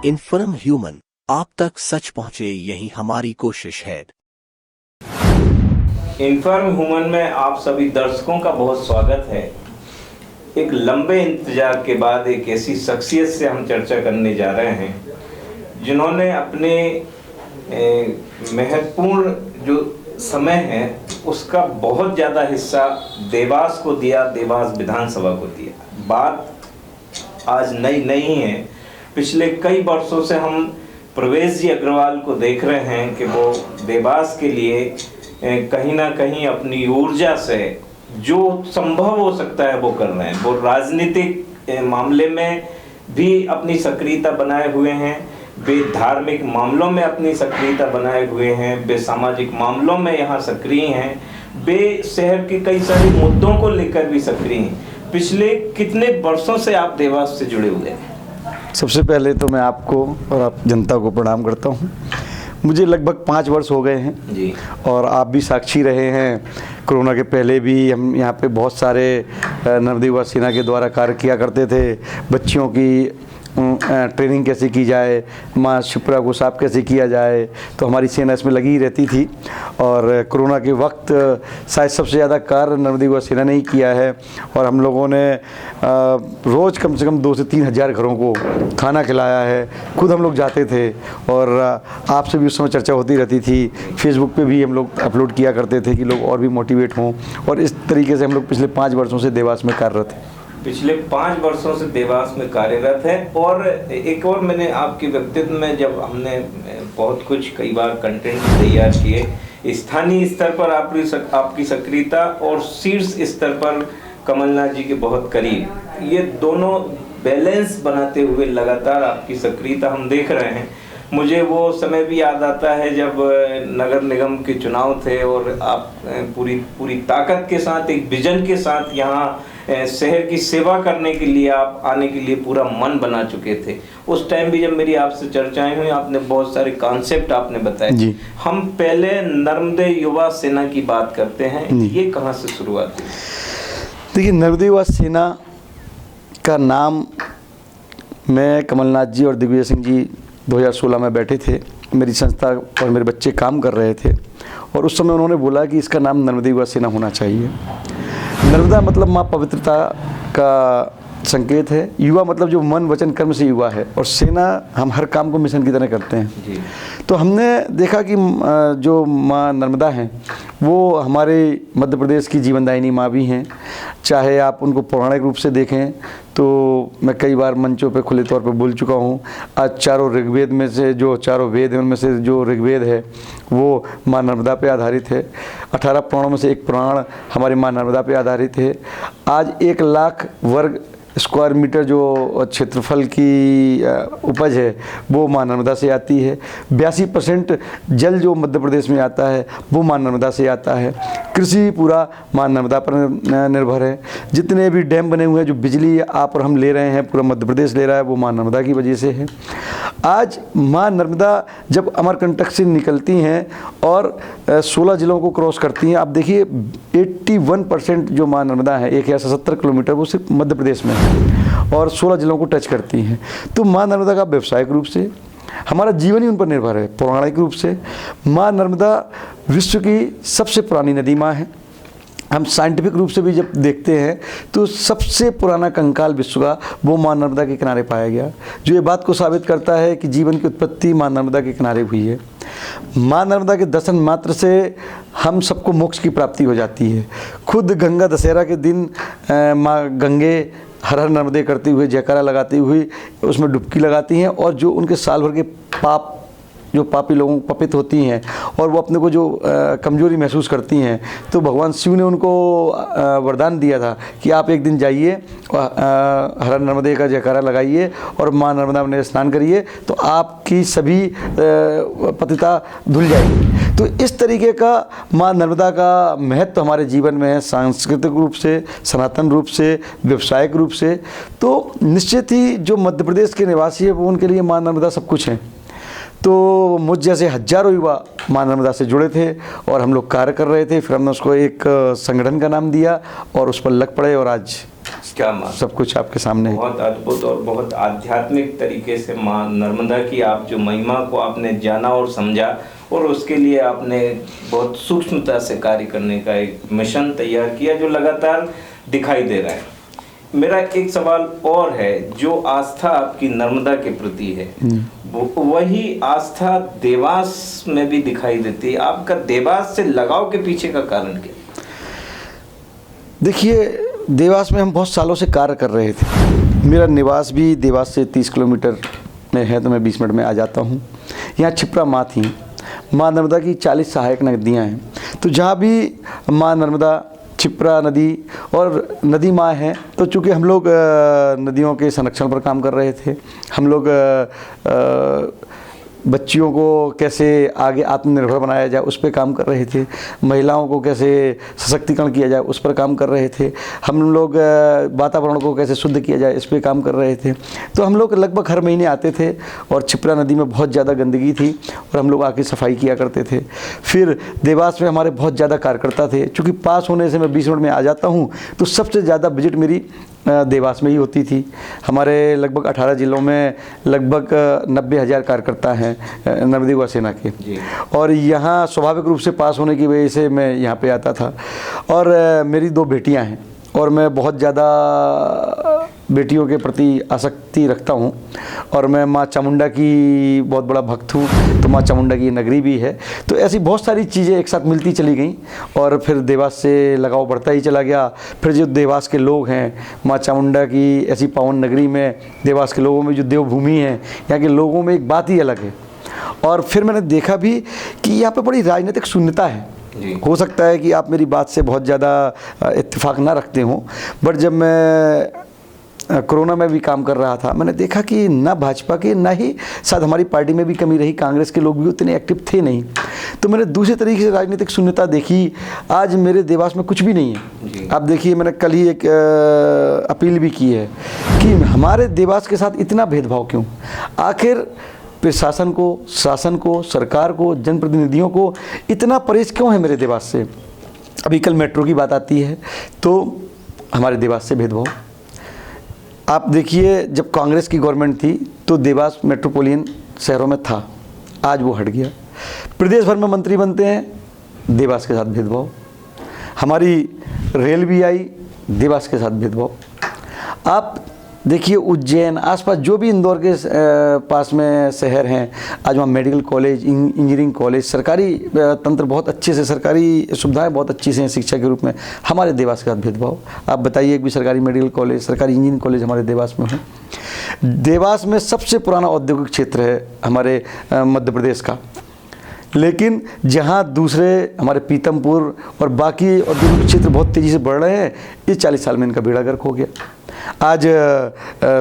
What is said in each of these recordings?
Inform human, आप तक सच पहुंचे यही हमारी कोशिश है। इन्फॉर्म ह्यूमन में आप सभी दर्शकों का बहुत स्वागत है। एक लंबे इंतजार के बाद एक ऐसी शख्सियत से हम चर्चा करने जा रहे हैं जिन्होंने अपने महत्वपूर्ण जो समय है उसका बहुत ज़्यादा हिस्सा देवास को दिया, देवास विधानसभा को दिया। बात आज नई नहीं है, पिछले कई वर्षों से हम प्रवेश जी अग्रवाल को देख रहे हैं कि वो देवास के लिए कहीं ना कहीं अपनी ऊर्जा से जो संभव हो सकता है वो कर रहे हैं। वो राजनीतिक मामले में भी अपनी सक्रियता बनाए हुए हैं, वे धार्मिक मामलों में अपनी सक्रियता बनाए हुए हैं, वे सामाजिक मामलों में यहाँ सक्रिय हैं, वे शहर के कई सारे मुद्दों को लेकर भी सक्रिय हैं। पिछले कितने वर्षों से आप देवास से जुड़े हुए हैं? सबसे पहले तो मैं आपको और आप जनता को प्रणाम करता हूँ। मुझे लगभग 5 वर्ष हो गए हैं जी। और आप भी साक्षी रहे हैं। कोरोना के पहले भी हम यहाँ पे बहुत सारे नर्मदा युवा सेना के द्वारा कार्य किया करते थे। बच्चियों की ट्रेनिंग कैसे की जाए, माँ शिप्रा को साफ कैसे किया जाए, तो हमारी सेना इसमें लगी ही रहती थी। और कोरोना के वक्त शायद सबसे ज़्यादा कार्य नर्मदा युवा सेना ने ही किया है। और हम लोगों ने रोज़ कम से कम 2 से 3 हज़ार घरों को खाना खिलाया है। खुद हम लोग जाते थे और आपसे भी उस समय चर्चा होती रहती थी। फेसबुक पे भी हम लोग अपलोड किया करते थे कि लोग और भी मोटिवेट हों। और इस तरीके से हम लोग पिछले 5 वर्षों से देवास में कार्यरत हैं। पिछले 5 वर्षों से देवास में कार्यरत है। और एक और मैंने आपके व्यक्तित्व में जब हमने बहुत कुछ कई बार कंटेंट तैयार किए, स्थानीय स्तर पर आपकी सक्रियता और शीर्ष स्तर पर कमलनाथ जी के बहुत करीब, ये दोनों बैलेंस बनाते हुए लगातार आपकी सक्रियता हम देख रहे हैं। मुझे वो समय भी याद आता है जब नगर निगम के चुनाव थे और आप पूरी ताकत के साथ, एक विजन के साथ यहाँ शहर की सेवा करने के लिए आप आने के लिए पूरा मन बना चुके थे। उस टाइम भी जब मेरी आपसे चर्चाएं हुई, आपने बहुत सारे कॉन्सेप्ट आपने बताए। हम पहले नर्मदा युवा सेना की बात करते हैं, ये कहाँ से शुरुआत हुई? देखिए, नर्मदा युवा सेना का नाम मैं, कमलनाथ जी और दिग्विजय सिंह जी 2016 में बैठे थे, मेरी संस्था और मेरे बच्चे काम कर रहे थे। और उस समय उन्होंने बोला कि इसका नाम नर्मदा युवा सेना होना चाहिए। नर्मदा मतलब माँ पवित्रता का संकेत है, युवा मतलब जो मन वचन कर्म से युवा है, और सेना हम हर काम को मिशन की तरह करते हैं जी। तो हमने देखा कि जो माँ नर्मदा हैं वो हमारे मध्य प्रदेश की जीवनदायिनी माँ भी हैं। चाहे आप उनको पौराणिक रूप से देखें तो मैं कई बार मंचों पे खुले तौर पे बोल चुका हूँ। आज चारों ऋग्वेद में से जो चारों वेद हैं उनमें से जो ऋग्वेद है वो माँ नर्मदा पे आधारित है। 18 पुराणों में से एक पुराण हमारी माँ नर्मदा पे आधारित है। आज 1 लाख वर्ग स्क्वायर मीटर जो क्षेत्रफल की उपज है वो माँ नर्मदा से आती है। 82% जल जो मध्य प्रदेश में आता है वो माँ नर्मदा से आता है। कृषि पूरा माँ नर्मदा पर निर्भर है। जितने भी डैम बने हुए हैं, जो बिजली आप और हम ले रहे हैं, पूरा मध्य प्रदेश ले रहा है, वो माँ नर्मदा की वजह से है। आज माँ नर्मदा जब अमरकंटक से निकलती हैं और 16 जिलों को क्रॉस करती हैं, आप देखिए 81% जो माँ नर्मदा है 1070 किलोमीटर वो सिर्फ मध्य प्रदेश में और 16 जिलों को टच करती हैं। तो माँ नर्मदा का व्यावसायिक रूप से हमारा जीवन ही उन पर निर्भर है। पौराणिक रूप से माँ नर्मदा विश्व की सबसे पुरानी नदी माँ है। हम साइंटिफिक रूप से भी जब देखते हैं तो सबसे पुराना कंकाल विश्व का वो माँ नर्मदा के किनारे पाया गया, जो ये बात को साबित करता है कि जीवन की उत्पत्ति माँ नर्मदा के किनारे हुई है। माँ नर्मदा के दर्शन मात्र से हम सबको मोक्ष की प्राप्ति हो जाती है। खुद गंगा दशहरा के दिन माँ गंगे हर हर नर्मदे करते हुए, जयकारा लगाती हुई उसमें डुबकी लगाती हैं। और जो उनके साल भर के पाप, जो पापी लोगों को पतित होती हैं और वो अपने को जो कमजोरी महसूस करती हैं, तो भगवान शिव ने उनको वरदान दिया था कि आप एक दिन जाइए हर हर नर्मदे का जयकारा लगाइए और माँ नर्मदा में स्नान करिए, तो आपकी सभी पतिता धुल जाएगी। तो इस तरीके का माँ नर्मदा का महत्व हमारे जीवन में है, सांस्कृतिक रूप से, सनातन रूप से, व्यवसायिक रूप से। तो निश्चित ही जो मध्य प्रदेश के निवासी है वो उनके लिए माँ नर्मदा सब कुछ है। तो मुझ जैसे हजारों युवा माँ नर्मदा से जुड़े थे और हम लोग कार्य कर रहे थे। फिर हमने उसको एक संगठन का नाम दिया और उस पर लग पड़े और आज क्या माँ, सब कुछ आपके सामने है। बहुत अद्भुत और बहुत आध्यात्मिक तरीके से माँ नर्मदा की आप जो महिमा को आपने जाना और समझा, और उसके लिए आपने बहुत सूक्ष्मता से कार्य करने का एक मिशन तैयार किया जो लगातार दिखाई दे रहा है। मेरा एक सवाल और है, जो आस्था आपकी नर्मदा के प्रति है वही आस्था देवास में भी दिखाई देती है। आपका देवास से लगाव के पीछे का कारण क्या? देखिए, देवास में हम बहुत सालों से कार्य कर रहे थे। मेरा निवास भी देवास से 30 किलोमीटर में है, तो मैं 20 मिनट में आ जाता हूँ। यहाँ क्षिप्रा माँ थी। माँ नर्मदा की 40 सहायक नदियाँ हैं, तो जहाँ भी माँ नर्मदा, क्षिप्रा नदी और नदी माँ हैं, तो चूँकि हम लोग नदियों के संरक्षण पर काम कर रहे थे, हम लोग बच्चियों को कैसे आगे आत्मनिर्भर बनाया जाए उस पर काम कर रहे थे, महिलाओं को कैसे सशक्तिकरण किया जाए उस पर काम कर रहे थे, हम लोग वातावरण को कैसे शुद्ध किया जाए इस पर काम कर रहे थे। तो हम लोग लगभग हर महीने आते थे और क्षिप्रा नदी में बहुत ज़्यादा गंदगी थी और हम लोग आके सफाई किया करते थे। फिर देवास में हमारे बहुत ज़्यादा कार्यकर्ता थे। चूँकि पास होने से मैं 20 मिनट में आ जाता हूँ, तो सबसे ज़्यादा विजिट मेरी देवास में ही होती थी। हमारे लगभग 18 जिलों में लगभग 90,000 कार्यकर्ता हैं नर्मदा युवा सेना के, और यहाँ स्वाभाविक रूप से पास होने की वजह से मैं यहाँ पे आता था। और मेरी 2 बेटियाँ हैं और मैं बहुत ज़्यादा बेटियों के प्रति आसक्ति रखता हूँ, और मैं माँ चामुंडा की बहुत बड़ा भक्त हूँ, तो माँ चामुंडा की नगरी भी है। तो ऐसी बहुत सारी चीज़ें एक साथ मिलती चली गई और फिर देवास से लगाव बढ़ता ही चला गया। फिर जो देवास के लोग हैं, माँ चामुंडा की ऐसी पावन नगरी में देवास के लोगों में जो देवभूमि है, यहाँ के लोगों में एक बात ही अलग है। और फिर मैंने देखा भी कि यहाँ पे बड़ी राजनीतिक शून्यता है। हो सकता है कि आप मेरी बात से बहुत ज़्यादा इत्तेफाक ना रखते हों, बट जब मैं कोरोना में भी काम कर रहा था, मैंने देखा कि ना भाजपा के ना ही शायद हमारी पार्टी में भी कमी रही, कांग्रेस के लोग भी उतने एक्टिव थे नहीं। तो मैंने दूसरे तरीके से राजनीतिक शून्यता देखी। आज मेरे देवास में कुछ भी नहीं है। आप देखिए, मैंने कल ही एक अपील भी की है कि हमारे देवास के साथ इतना भेदभाव क्यों? आखिर प्रशासन को, शासन को, सरकार को, जनप्रतिनिधियों को इतना परहेज क्यों है मेरे देवास से? अभी कल मेट्रो की बात आती है तो हमारे देवास से भेदभाव। आप देखिए, जब कांग्रेस की गवर्नमेंट थी तो देवास मेट्रोपॉलिटन शहरों में था, आज वो हट गया। प्रदेश भर में मंत्री बनते हैं, देवास के साथ भेदभाव। हमारी रेल भी आई, देवास के साथ भेदभाव। आप देखिए, उज्जैन आसपास जो भी इंदौर के पास में शहर हैं, आज वहाँ मेडिकल कॉलेज, इंजीनियरिंग कॉलेज, सरकारी तंत्र बहुत अच्छे से, सरकारी सुविधाएं बहुत अच्छी से हैं शिक्षा के रूप में। हमारे देवास के साथ भेदभाव। आप बताइए, एक भी सरकारी मेडिकल कॉलेज, सरकारी इंजीनियरिंग कॉलेज हमारे देवास में हो? देवास में सबसे पुराना औद्योगिक क्षेत्र है हमारे मध्य प्रदेश का, लेकिन जहाँ दूसरे हमारे पीतमपुर और बाकी औद्योगिक क्षेत्र बहुत तेज़ी से बढ़ रहे हैं, इस 40 साल में इनका बेड़ा गर्क हो गया। आज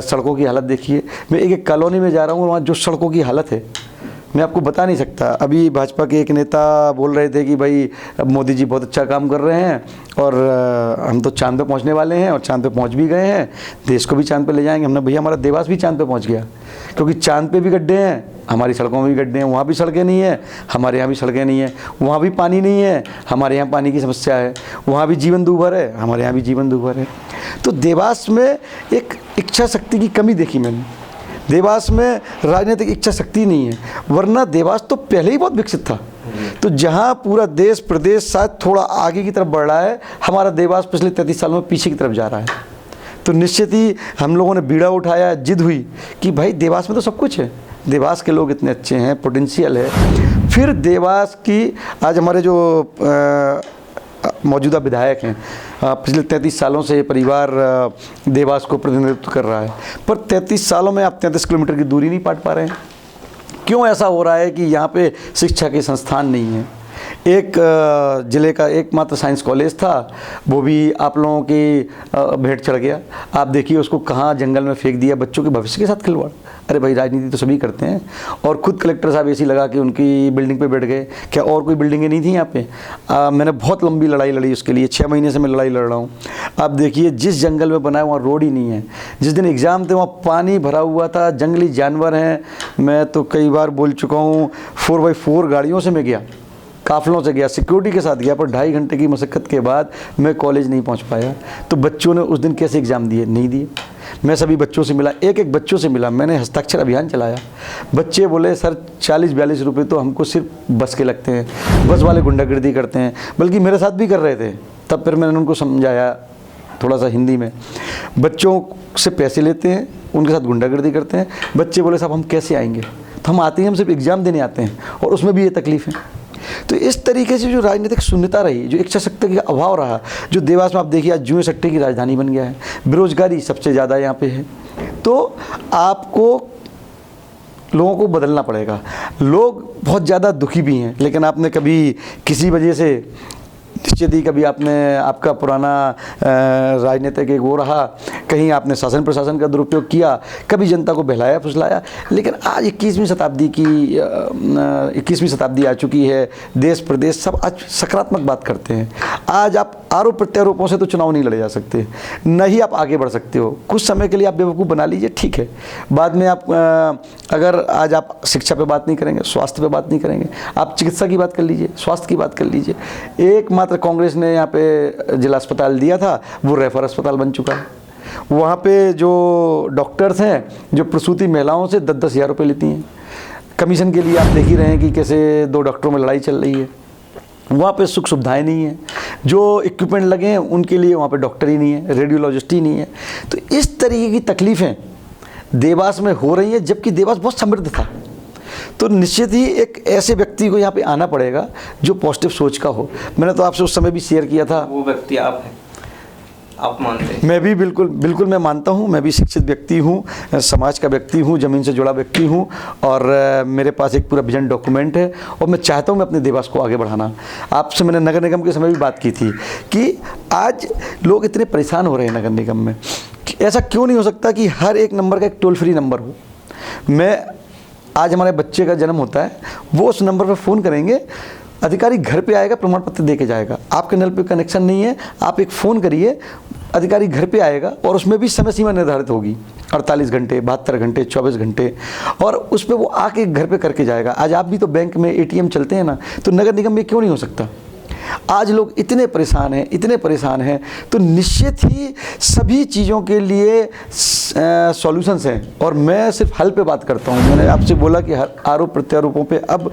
सड़कों की हालत देखिए। मैं एक कॉलोनी में जा रहा हूँ, वहाँ जो सड़कों की हालत है मैं आपको बता नहीं सकता। अभी भाजपा के एक नेता बोल रहे थे कि भाई अब मोदी जी बहुत अच्छा काम कर रहे हैं और हम तो चांद पे पहुंचने वाले हैं, और चांद पे पहुंच भी गए हैं, देश को भी चांद पे ले जाएंगे। हमने भैया हमारा देवास भी चांद पे पहुंच गया, क्योंकि चांद पे भी गड्ढे हैं, हमारी सड़कों में भी गड्ढे हैं। वहाँ भी सड़कें नहीं है, हमारे यहाँ भी सड़कें नहीं है। वहाँ भी पानी नहीं है, हमारे यहाँ पानी की समस्या है। वहाँ भी जीवन दूभर है, हमारे यहाँ भी जीवन दूभर है। तो देवास में एक इच्छा शक्ति की कमी देखी मैंने। देवास में राजनीतिक इच्छा शक्ति नहीं है, वरना देवास तो पहले ही बहुत विकसित था। तो जहाँ पूरा देश प्रदेश शायद थोड़ा आगे की तरफ बढ़ रहा है, हमारा देवास पिछले 33 सालों में पीछे की तरफ जा रहा है। तो निश्चित ही हम लोगों ने बीड़ा उठाया, जिद हुई कि भाई देवास में तो सब कुछ है, देवास के लोग इतने अच्छे हैं, पोटेंशियल है। फिर देवास की आज हमारे जो मौजूदा विधायक हैं, पिछले 33 सालों से ये परिवार देवास को प्रतिनिधित्व कर रहा है, पर 33 सालों में आप 33 किलोमीटर की दूरी नहीं पाट पा रहे हैं। क्यों ऐसा हो रहा है कि यहाँ पे शिक्षा के संस्थान नहीं हैं? एक ज़िले का एकमात्र साइंस कॉलेज था, वो भी आप लोगों की भेंट चढ़ गया। आप देखिए उसको कहाँ जंगल में फेंक दिया, बच्चों के भविष्य के साथ खिलवाड़। अरे भाई, राजनीति तो सभी करते हैं। और खुद कलेक्टर साहब एसी लगा के उनकी बिल्डिंग पे बैठ गए। क्या और कोई बिल्डिंगें नहीं थी यहाँ पे? मैंने बहुत लंबी लड़ाई लड़ी उसके लिए, 6 महीने से मैं लड़ाई लड़ रहा हूँ। आप देखिए जिस जंगल में बना है वहाँ रोड ही नहीं है। जिस दिन एग्ज़ाम थे वहाँ पानी भरा हुआ था, जंगली जानवर हैं। मैं तो कई बार बोल चुका हूँ, 4x4 गाड़ियों से मैं गया, काफिलों से गया, सिक्योरिटी के साथ गया, पर 2.5 घंटे की मशक्क़त के बाद मैं कॉलेज नहीं पहुंच पाया। तो बच्चों ने उस दिन कैसे एग्ज़ाम दिए? नहीं दिए। मैं सभी बच्चों से मिला, एक एक बच्चों से मिला, मैंने हस्ताक्षर अभियान चलाया। बच्चे बोले सर 40-42 रुपये तो हमको सिर्फ बस के लगते हैं, बस वाले गुंडागर्दी करते हैं, बल्कि मेरे साथ भी कर रहे थे। तब फिर मैंने उनको समझाया थोड़ा सा हिंदी में, बच्चों से पैसे लेते हैं, उनके साथ गुंडागर्दी करते हैं। बच्चे बोले साहब हम कैसे आएंगे? तो हम आते हैं, हम सिर्फ एग्ज़ाम देने आते हैं, और उसमें भी ये तकलीफ़ है। तो इस तरीके से जो राजनीतिक शून्यता रही, जो इच्छा शक्ति का अभाव रहा, जो देवास में आप देखिए आज जुए सट्टे की राजधानी बन गया है, बेरोजगारी सबसे ज़्यादा यहाँ पे है। तो आपको लोगों को बदलना पड़ेगा। लोग बहुत ज़्यादा दुखी भी हैं, लेकिन आपने कभी किसी वजह से निश्चित ही कभी आपने आपका पुराना राजनीतिक एक वो रहा, कहीं आपने शासन प्रशासन का दुरुपयोग किया, कभी जनता को बहलाया फुसलाया। लेकिन आज 21वीं शताब्दी आ चुकी है, देश प्रदेश सब आज सकारात्मक बात करते हैं। आज आप आरोप प्रत्यारोपों से तो चुनाव नहीं लड़े जा सकते, न ही आप आगे बढ़ सकते हो। कुछ समय के लिए आप बेवकूफ़ बना लीजिए, ठीक है, बाद में आप अगर आज आप शिक्षा पे बात नहीं करेंगे, स्वास्थ्य पे बात नहीं करेंगे, आप चिकित्सा की बात कर लीजिए, स्वास्थ्य की बात कर लीजिए। एकमात्र कांग्रेस ने यहाँ पे जिला अस्पताल दिया था, वो रेफर अस्पताल बन चुका है। वहाँ पे जो डॉक्टर्स हैं, जो प्रसूति महिलाओं से 10-10 हज़ार रुपये लेती हैं कमीशन के लिए। आप देख ही रहे हैं कि कैसे 2 डॉक्टरों में लड़ाई चल रही है। वहाँ पे सुख सुविधाएं नहीं है, जो इक्विपमेंट लगे हैं उनके लिए वहाँ पे डॉक्टर ही नहीं है, रेडियोलॉजिस्ट ही नहीं है। तो इस तरीके की तकलीफ़ें देवास में हो रही हैं, जबकि देवास बहुत समृद्ध था। तो निश्चित ही एक ऐसे व्यक्ति को यहाँ पे आना पड़ेगा जो पॉजिटिव सोच का हो। मैंने तो आपसे उस समय भी शेयर किया था, वो व्यक्ति आप हैं, आप मानते हैं? मैं भी बिल्कुल मैं मानता हूँ। मैं भी शिक्षित व्यक्ति हूँ, समाज का व्यक्ति हूँ, ज़मीन से जुड़ा व्यक्ति हूँ, और मेरे पास एक पूरा विजन डॉक्यूमेंट है, और मैं चाहता हूँ मैं अपने देवास को आगे बढ़ाना। आपसे मैंने नगर निगम के समय भी बात की थी कि आज लोग इतने परेशान हो रहे हैं नगर निगम में, ऐसा क्यों नहीं हो सकता कि हर एक नंबर का एक टोल फ्री नंबर हो। मैं आज हमारे बच्चे का जन्म होता है, वो उस नंबर पर फ़ोन करेंगे, अधिकारी घर पे आएगा, प्रमाण पत्र दे के जाएगा। आपके नल पे कनेक्शन नहीं है, आप एक फ़ोन करिए, अधिकारी घर पे आएगा, और उसमें भी समय सीमा निर्धारित होगी, 48 घंटे, 72 घंटे, 24 घंटे, और उस पर वो आके घर पे करके जाएगा। आज आप भी तो बैंक में ATM चलते हैं ना, तो नगर निगम में क्यों नहीं हो सकता? आज लोग इतने परेशान हैं, तो निश्चित ही सभी चीज़ों के लिए सॉल्यूशंस हैं, और मैं सिर्फ हल पे बात करता हूँ। मैंने आपसे बोला कि हर आरोप प्रत्यारोपों पे अब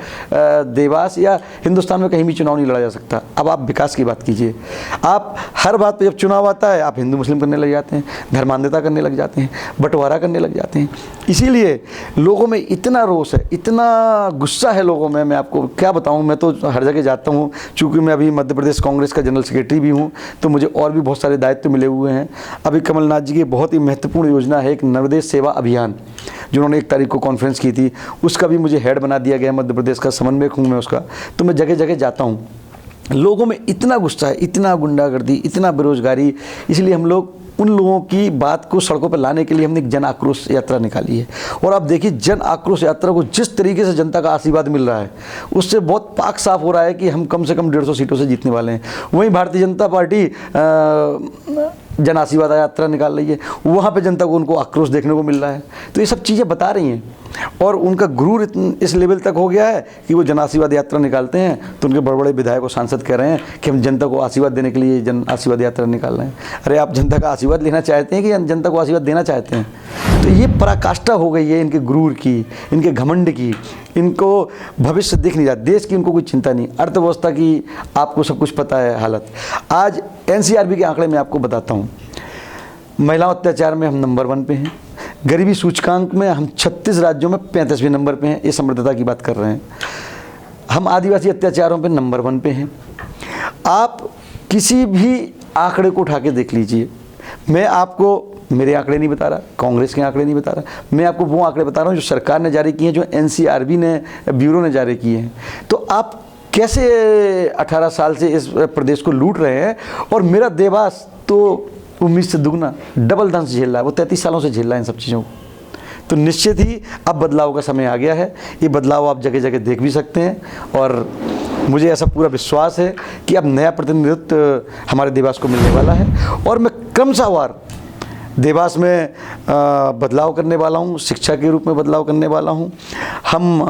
देवास या हिंदुस्तान में कहीं भी चुनाव नहीं लड़ा जा सकता। अब आप विकास की बात कीजिए। आप हर बात पे जब चुनाव आता है, आप हिंदू मुस्लिम करने लग जाते हैं, धर्मांधता करने लग जाते हैं, बंटवारा करने लग जाते हैं। इसीलिए लोगों में इतना रोष है, इतना गुस्सा है लोगों में, मैं आपको क्या बताऊँ। मैं तो हर जगह जाता हूँ, चूँकि मैं अभी मध्य प्रदेश कांग्रेस का जनरल सेक्रेटरी भी हूँ, तो मुझे और भी बहुत सारे दायित्व मिले हुए हैं। अभी कमलनाथ जी की बहुत ही महत्वपूर्ण योजना है, एक नर्मदे सेवा अभियान, जिन्होंने 1 तारीख को कॉन्फ्रेंस की थी, उसका भी मुझे हेड बना दिया गया। मध्य प्रदेश का समन्वयक हूँ मैं उसका। तो मैं जगह जगह जाता हूँ, लोगों में इतना गुस्सा है, इतना गुंडागर्दी, इतना बेरोजगारी। इसलिए हम लोग उन लोगों की बात को सड़कों पर लाने के लिए हमने एक जन आक्रोश यात्रा निकाली है। और आप देखिए जन आक्रोश यात्रा को जिस तरीके से जनता का आशीर्वाद मिल रहा है, उससे बहुत पाक साफ हो रहा है कि हम कम से कम 150 सीटों से जीतने वाले हैं। वहीं भारतीय जनता पार्टी जन आशीर्वाद यात्रा निकाल रही है, वहाँ पे जनता को उनको आक्रोश देखने को मिल रहा है। तो ये सब चीज़ें बता रही हैं, और उनका गुरूर इस लेवल तक हो गया है कि वो जन आशीर्वाद यात्रा निकालते हैं, तो उनके बड़े बड़े विधायक और सांसद कह रहे हैं कि हम जनता को आशीर्वाद देने के लिए जन आशीर्वाद यात्रा निकाल रहे हैं। अरे आप जनता का आशीर्वाद लेना चाहते हैं कि जनता को आशीर्वाद देना चाहते हैं? तो ये पराकाष्ठा हो गई है इनके गुरूर की, इनके घमंड की। इनको भविष्य दिख नहीं रहा, देश की इनको कोई चिंता नहीं, अर्थव्यवस्था की आपको सब कुछ पता है हालत। आज NCRB के आंकड़े मैं आपको बताता हूँ, महिला अत्याचार में हम नंबर 1 पे हैं, गरीबी सूचकांक में हम 36 राज्यों में 35वें नंबर पे हैं। ये समृद्धता की बात कर रहे हैं। हम आदिवासी अत्याचारों पे नंबर 1 पे हैं। आप किसी भी आंकड़े को उठा के देख लीजिए। मैं आपको मेरे आंकड़े नहीं बता रहा, कांग्रेस के आंकड़े नहीं बता रहा, मैं आपको वो आंकड़े बता रहा हूँ जो सरकार ने जारी किए हैं, जो NCRB ने, ब्यूरो ने जारी किए हैं। तो आप कैसे 18 साल से इस प्रदेश को लूट रहे हैं, और मेरा देवास तो उम्मीद से दुगना डबल दंश झेल रहा है, वो 33 सालों से झेल रहा है इन सब चीज़ों को। तो निश्चित ही अब बदलाव का समय आ गया है। ये बदलाव आप जगह जगह देख भी सकते हैं, और मुझे ऐसा पूरा विश्वास है कि अब नया प्रतिनिधित्व हमारे देवास को मिलने वाला है, और मैं क्रमशःवार देवास में बदलाव करने वाला हूँ, शिक्षा के रूप में बदलाव करने वाला हूँ। हम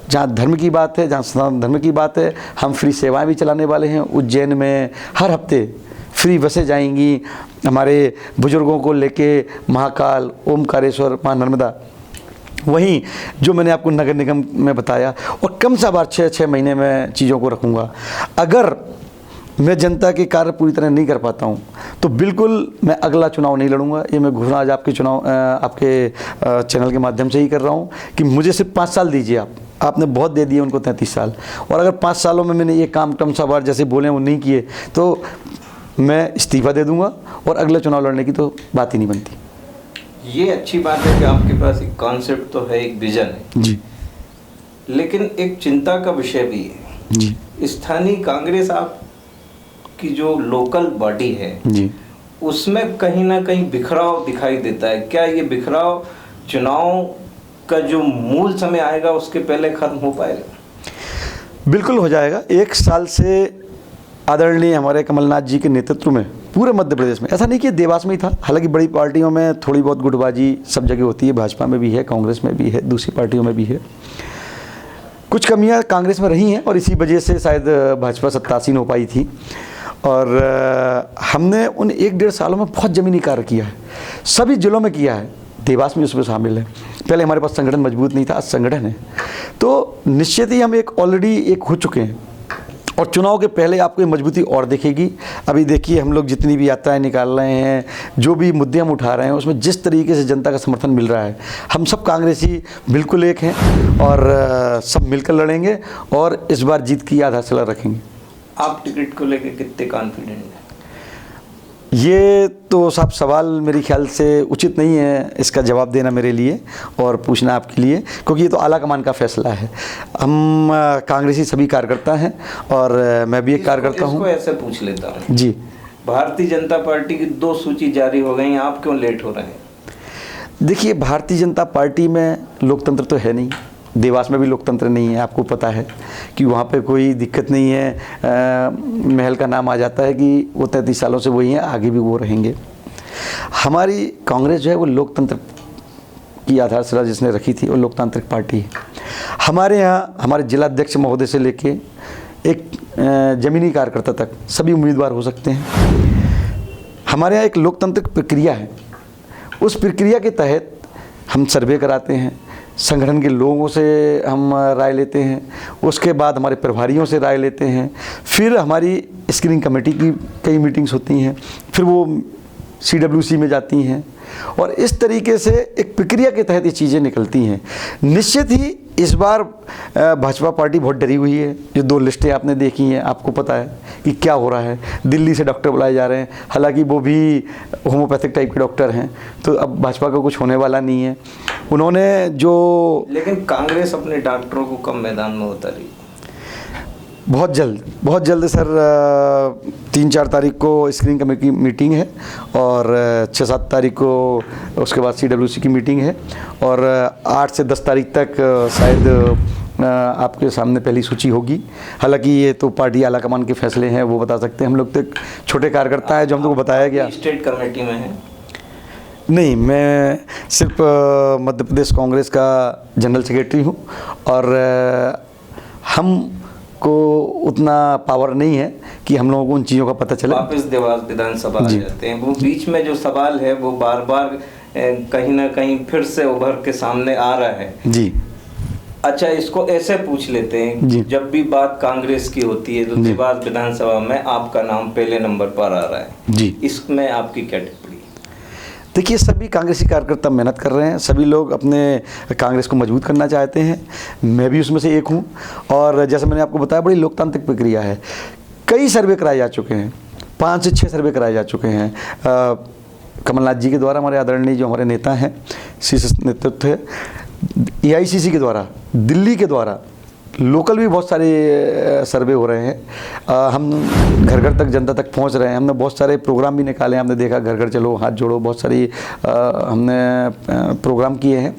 जहाँ धर्म की बात है, जहाँ सनातन धर्म की बात है, हम फ्री सेवाएं भी चलाने वाले हैं। उज्जैन में हर हफ्ते फ्री बसें जाएंगी हमारे बुजुर्गों को लेके, महाकाल, ओमकारेश्वर, माँ नर्मदा। वहीं जो मैंने आपको नगर निगम में बताया, और कम से बार 6 महीने में चीज़ों को रखूँगा। अगर मैं जनता के कार्य पूरी तरह नहीं कर पाता हूँ तो बिल्कुल मैं अगला चुनाव नहीं लड़ूंगा। ये मैं घोषणा आज आपके चैनल के माध्यम से ही कर रहा हूँ कि मुझे सिर्फ 5 साल दीजिए आप। आपने बहुत दे दिए उनको 33 साल, और अगर 5 सालों में मैंने ये काम क्रमशः जैसे बोले वो नहीं किए तो मैं इस्तीफा दे दूंगा, और अगले चुनाव लड़ने की तो बात ही नहीं बनती। ये अच्छी बात है कि आपके पास एक कॉन्सेप्ट तो है, एक विजन है जी, लेकिन एक चिंता का विषय भी है जी, स्थानीय कांग्रेस आपकी जो लोकल बॉडी है जी, उसमें कहीं ना कहीं बिखराव दिखाई देता है। क्या ये बिखराव चुनाव का जो मूल समय आएगा उसके पहले खत्म हो पाएगा? बिल्कुल हो जाएगा। 1 साल से आदरणीय हमारे कमलनाथ जी के नेतृत्व में पूरे मध्य प्रदेश में, ऐसा नहीं कि देवास में ही था, हालांकि बड़ी पार्टियों में थोड़ी बहुत गुटबाजी सब जगह होती है, भाजपा में भी है, कांग्रेस में भी है, दूसरी पार्टियों में भी है। कुछ कमियां कांग्रेस में रही हैं, और इसी वजह से शायद भाजपा सत्तासीन हो पाई थी। और हमने उन 1-1.5 सालों में बहुत ज़मीनी कार्य किया है, सभी जिलों में किया है, देवास में उसमें शामिल है। पहले हमारे पास संगठन मजबूत नहीं था, आज संगठन है। तो निश्चित ही हम ऑलरेडी एक हो चुके हैं, और चुनाव के पहले आपको ये मजबूती और दिखेगी। अभी देखिए हम लोग जितनी भी यात्राएं निकाल रहे हैं, जो भी मुद्दे हम उठा रहे हैं, उसमें जिस तरीके से जनता का समर्थन मिल रहा है, हम सब कांग्रेसी बिल्कुल एक हैं, और सब मिलकर लड़ेंगे, और इस बार जीत की आधारशिला रखेंगे। आप टिकट को लेकर कितने कॉन्फिडेंट हैं? ये तो साहब सवाल मेरे ख्याल से उचित नहीं है इसका जवाब देना मेरे लिए और पूछना आपके लिए, क्योंकि ये तो आला कमान का फैसला है। हम कांग्रेसी सभी कार्यकर्ता हैं, और मैं भी एक कार्यकर्ता हूँ। इसको ऐसे पूछ लेता हूँ जी, भारतीय जनता पार्टी की 2 सूची जारी हो गई, आप क्यों लेट हो रहे हैं? देखिए, भारतीय जनता पार्टी में लोकतंत्र तो है नहीं, देवास में भी लोकतंत्र नहीं है। आपको पता है कि वहाँ पे कोई दिक्कत नहीं है, महल का नाम आ जाता है कि वो 33 सालों से वही हैं, आगे भी वो रहेंगे। हमारी कांग्रेस जो है वो लोकतंत्र की आधारशिला जिसने रखी थी वो लोकतांत्रिक पार्टी है। हमारे यहाँ हमारे जिलाध्यक्ष महोदय से लेके एक ज़मीनी कार्यकर्ता तक सभी उम्मीदवार हो सकते हैं। हमारे यहाँ एक लोकतांत्रिक प्रक्रिया है, उस प्रक्रिया के तहत हम सर्वे कराते हैं, संगठन के लोगों से हम राय लेते हैं, उसके बाद हमारे प्रभारियों से राय लेते हैं, फिर हमारी स्क्रीनिंग कमेटी की कई मीटिंग्स होती हैं, फिर वो CWC में जाती हैं, और इस तरीके से एक प्रक्रिया के तहत ये चीज़ें निकलती हैं। निश्चित ही इस बार भाजपा पार्टी बहुत डरी हुई है। जो 2 लिस्टें आपने देखी हैं, आपको पता है कि क्या हो रहा है। दिल्ली से डॉक्टर बुलाए जा रहे हैं, हालांकि वो भी होम्योपैथिक टाइप के डॉक्टर हैं, तो अब भाजपा का कुछ होने वाला नहीं है। उन्होंने जो लेकिन कांग्रेस अपने डॉक्टरों को कम मैदान में उतारी बहुत जल्द सर 3-4 तारीख को स्क्रीनिंग कमेटी की मीटिंग है, और 6-7 तारीख को उसके बाद CWC की मीटिंग है, और 8 से 10 तारीख तक शायद आपके सामने पहली सूची होगी। हालांकि ये तो पार्टी आला कमान के फैसले हैं, वो बता सकते हैं। हम लोग तो एक छोटे कार्यकर्ता है, जो हम लोग को बताया गया। स्टेट कमेटी में है? नहीं, मैं सिर्फ मध्य प्रदेश कांग्रेस का जनरल सेक्रेटरी हूँ, और हम को उतना पावर नहीं है कि हम लोगों को उन चीज़ों का पता चले। वापस देवास विधानसभा आ जाते हैं, वो बीच में जो सवाल है वो बार बार कहीं ना कहीं फिर से उभर के सामने आ रहा है जी। अच्छा, इसको ऐसे पूछ लेते हैं, जब भी बात कांग्रेस की होती है तो देवास विधानसभा में आपका नाम पहले नंबर पर आ रहा है जी। इसमें आपकी क्या टिप्पणी? देखिए, सभी कांग्रेसी कार्यकर्ता मेहनत कर रहे हैं, सभी लोग अपने कांग्रेस को मजबूत करना चाहते हैं, मैं भी उसमें से एक हूँ। और जैसे मैंने आपको बताया, बड़ी लोकतांत्रिक प्रक्रिया है। कई सर्वे कराए जा चुके हैं, 5 से 6 सर्वे कराए जा चुके हैं कमलनाथ जी के द्वारा, हमारे आदरणीय जो हमारे नेता हैं, शीर्ष नेतृत्व है, AICC के द्वारा, दिल्ली के द्वारा, लोकल भी बहुत सारे सर्वे हो रहे हैं। हम घर घर तक, जनता तक पहुंच रहे हैं। हमने बहुत सारे प्रोग्राम भी निकाले हैं। हमने देखा घर घर चलो, हाथ जोड़ो, बहुत सारी हमने प्रोग्राम किए हैं।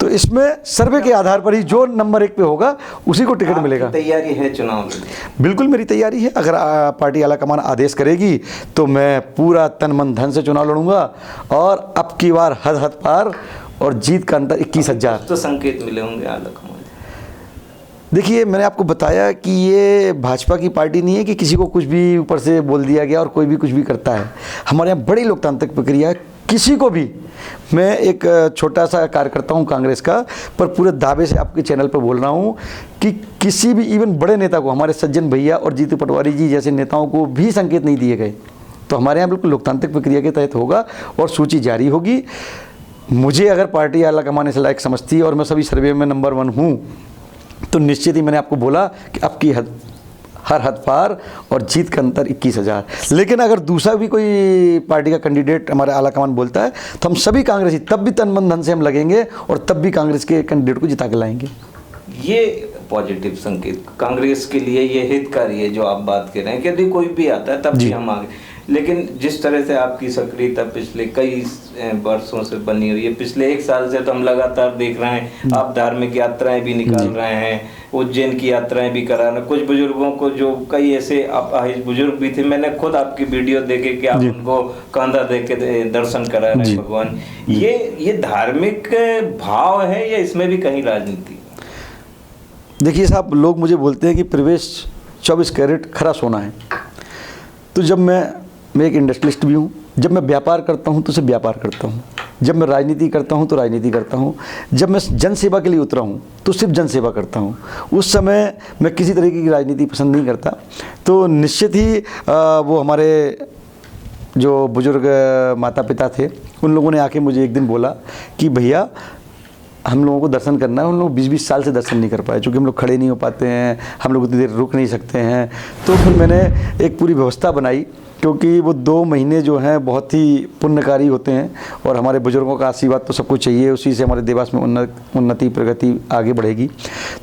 तो इसमें सर्वे के आधार पर ही जो नंबर 1 पे होगा उसी को टिकट मिलेगा। तैयारी है चुनाव? बिल्कुल मेरी तैयारी है। अगर पार्टी आलाकमान आदेश करेगी तो मैं पूरा तन मन धन से चुनाव लड़ूंगा और अब की बार हद हद पार और जीत का अंतर 21,000। तो संकेत मिले होंगे आलाकमान? देखिए, मैंने आपको बताया कि ये भाजपा की पार्टी नहीं है कि किसी को कुछ भी ऊपर से बोल दिया गया और कोई भी कुछ भी करता है। हमारे यहाँ बड़ी लोकतांत्रिक प्रक्रिया है। किसी को भी, मैं एक छोटा सा कार्यकर्ता हूँ कांग्रेस का, पर पूरे दावे से आपके चैनल पर बोल रहा हूँ कि किसी भी इवन बड़े नेता को, हमारे सज्जन भैया और जीतू पटवारी जी जैसे नेताओं को भी संकेत नहीं दिए गए। तो हमारे यहाँ बिल्कुल लोकतांत्रिक प्रक्रिया के तहत होगा और सूची जारी होगी। मुझे अगर पार्टी आलाकमान से लायक समझती है और मैं सभी सर्वे में नंबर 1 हूँ तो निश्चित ही मैंने आपको बोला कि अब की हर हद पार और जीत का अंतर 21,000। लेकिन अगर दूसरा भी कोई पार्टी का कैंडिडेट हमारे आलाकमान बोलता है तो हम सभी कांग्रेसी तब भी तन मन धन से हम लगेंगे और तब भी कांग्रेस के कैंडिडेट को जिता के लाएंगे। ये पॉजिटिव संकेत कांग्रेस के लिए, ये हितकारी है जो आप बात कर रहे हैं कि यदि कोई भी आता है तब भी हम आगे। लेकिन जिस तरह से आपकी सक्रियता पिछले कई वर्षों से बनी हुई है, पिछले 1 साल से तो हम लगातार देख रहे हैं आप धार्मिक यात्राएं भी निकाल रहे हैं, उज्जैन की यात्राएं भी करा रहे हैं। कुछ बुजुर्गों को, जो कई ऐसे अपाहिज बुजुर्ग भी थे, मैंने खुद आपकी वीडियो देखे कि आप उनको कंधा दे के दर्शन करा रहे हैं भगवान। ये धार्मिक भाव है या इसमें भी कहीं राजनीति? देखिए साहब, लोग मुझे बोलते हैं कि प्रवेश 24 कैरेट खरा सोना है। तो जब मैं एक इंडस्ट्रियलिस्ट भी हूँ, जब मैं व्यापार करता हूँ तो सिर्फ व्यापार करता हूँ, जब मैं राजनीति करता हूँ तो राजनीति करता हूँ, जब मैं जनसेवा के लिए उतरा हूँ तो सिर्फ जनसेवा करता हूँ। उस समय मैं किसी तरीके की राजनीति पसंद नहीं करता। तो निश्चित ही वो हमारे जो बुजुर्ग माता पिता थे उन लोगों ने आके मुझे एक दिन बोला कि भैया हम लोगों को दर्शन करना है। उन लोग 20-20 साल से दर्शन नहीं कर पाए, क्योंकि हम लोग खड़े नहीं हो पाते हैं, हम लोग उतनी देर रुक नहीं सकते हैं। तो फिर मैंने एक पूरी व्यवस्था बनाई, क्योंकि वो 2 महीने जो हैं बहुत ही पुण्यकारी होते हैं और हमारे बुजुर्गों का आशीर्वाद तो सबको चाहिए, उसी से हमारे देवास में उन्नति प्रगति आगे बढ़ेगी।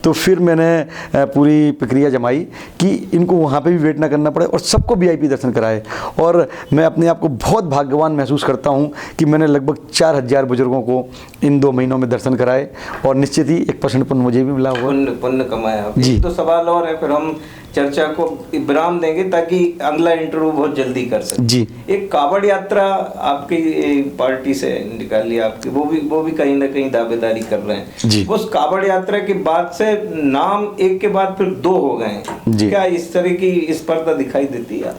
तो फिर मैंने पूरी प्रक्रिया जमाई कि इनको वहाँ पे भी वेट ना करना पड़े और सबको VIP दर्शन कराए। और मैं अपने आप को बहुत भाग्यवान महसूस करता हूँ कि मैंने लगभग 4,000 बुजुर्गों को इन 2 महीनों में दर्शन कराए और निश्चित ही 1% पुण्य मुझे भी मिला हुआ। पुण्य कमाया जी। तो सवाल और है, फिर हम चर्चा को विराम देंगे ताकि अगला इंटरव्यू बहुत जल्दी कर सके। जी। एक कावड़ यात्रा आपकी पार्टी से निकाली आपकी, वो भी कहीं ना कहीं दावेदारी कर रहे हैं। जी। उस कावड़ यात्रा के बाद से नाम एक के बाद फिर 2 हो गए हैं। क्या इस तरह की स्पर्धा दिखाई देती है?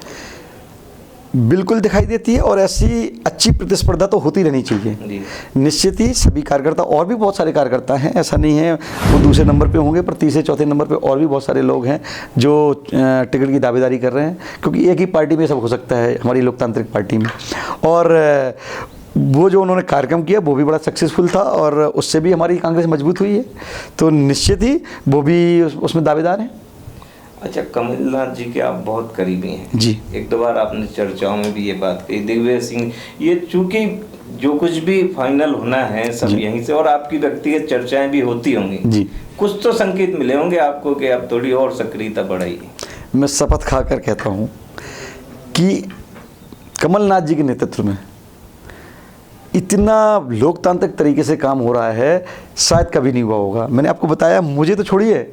बिल्कुल दिखाई देती है और ऐसी अच्छी प्रतिस्पर्धा तो होती रहनी चाहिए। निश्चित ही सभी कार्यकर्ता, और भी बहुत सारे कार्यकर्ता हैं, ऐसा नहीं है वो दूसरे नंबर पे होंगे, पर तीसरे चौथे नंबर पे और भी बहुत सारे लोग हैं जो टिकट की दावेदारी कर रहे हैं, क्योंकि एक ही पार्टी में सब हो सकता है, हमारी लोकतांत्रिक पार्टी में। और वो जो उन्होंने कार्यक्रम किया वो भी बड़ा सक्सेसफुल था और उससे भी हमारी कांग्रेस मजबूत हुई है। तो निश्चित ही वो भी उसमें दावेदार हैं। अच्छा, कमलनाथ जी के आप बहुत करीबी हैं जी। 1-2 बार आपने चर्चाओं में भी ये बात कही। दिग्विजय सिंह, ये चूंकि जो कुछ भी फाइनल होना है सब यहीं से, और आपकी व्यक्तिगत चर्चाएं भी होती होंगी जी। कुछ तो संकेत मिले होंगे आपको कि आप थोड़ी और सक्रियता बढ़ाइए। मैं शपथ खाकर कहता हूँ कि कमलनाथ जी के नेतृत्व में इतना लोकतांत्रिक तरीके से काम हो रहा है, शायद कभी नहीं हुआ होगा। मैंने आपको बताया, मुझे तो छोड़िए,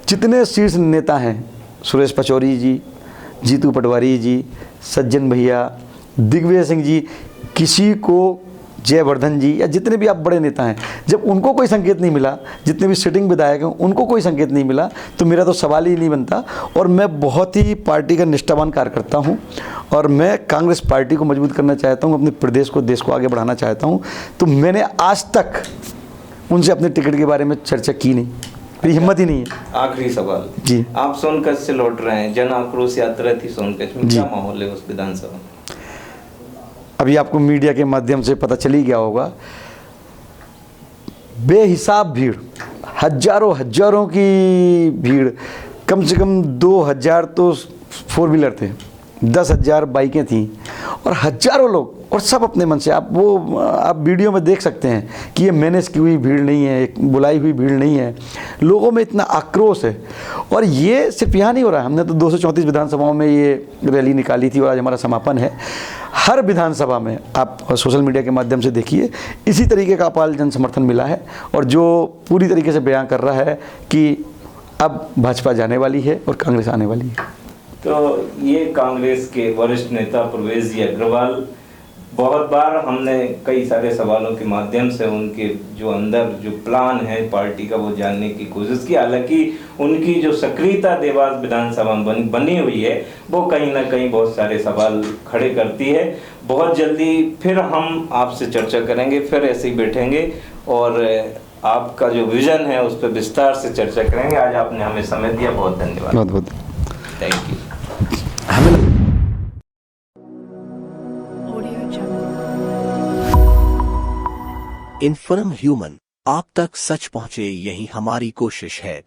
जितने शीर्ष नेता हैं, सुरेश पचौरी जी, जीतू पटवारी जी, सज्जन भैया, दिग्विजय सिंह जी, किसी को, जयवर्धन जी, या जितने भी आप बड़े नेता हैं, जब उनको कोई संकेत नहीं मिला, जितने भी सिटिंग विधायक हैं उनको कोई संकेत नहीं मिला, तो मेरा तो सवाल ही नहीं बनता। और मैं बहुत ही पार्टी का निष्ठावान कार्यकर्ता हूं और मैं कांग्रेस पार्टी को मजबूत करना चाहता हूं, अपने प्रदेश को, देश को आगे बढ़ाना चाहता हूं। तो मैंने आज तक उनसे अपने टिकट के बारे में चर्चा की नहीं, मेरी हिम्मत ही नहीं है। आखिरी सवाल जी। आप सोनकच्छ से लौट रहे हैं, जन आक्रोश यात्रा थी सोनकच्छ में, क्या माहौल है उस विधानसभा? अभी आपको मीडिया के माध्यम से पता चल ही गया होगा, बेहिसाब भीड़, हजारों की भीड़, कम से कम 2000 तो 4 व्हीलर थे, 10,000 बाइकें थीं और हजारों लोग, और सब अपने मन से, आप वीडियो में देख सकते हैं कि ये मैनेज की हुई भीड़ नहीं है, एक बुलाई हुई भीड़ नहीं है। लोगों में इतना आक्रोश है। और ये सिर्फ यहाँ नहीं हो रहा है, हमने तो 234 विधानसभाओं में ये रैली निकाली थी और आज हमारा समापन है। हर विधानसभा में आप सोशल मीडिया के माध्यम से देखिए, इसी तरीके का अपार जन समर्थन मिला है, और जो पूरी तरीके से बयां कर रहा है कि अब भाजपा जाने वाली है और कांग्रेस आने वाली है। तो ये कांग्रेस के वरिष्ठ नेता प्रवेश जी अग्रवाल, बहुत बार हमने कई सारे सवालों के माध्यम से उनके जो अंदर जो प्लान है पार्टी का वो जानने की कोशिश की। हालांकि उनकी जो सक्रियता देवास विधानसभा में बनी हुई है वो कहीं ना कहीं बहुत सारे सवाल खड़े करती है। बहुत जल्दी फिर हम आपसे चर्चा करेंगे, फिर ऐसे ही बैठेंगे और आपका जो विजन है उस पर विस्तार से चर्चा करेंगे। आज आपने हमें समय दिया, बहुत धन्यवाद। बहुत बहुत थैंक यू। इन्फॉर्म ह्यूमन, आप तक सच पहुंचे यही हमारी कोशिश है।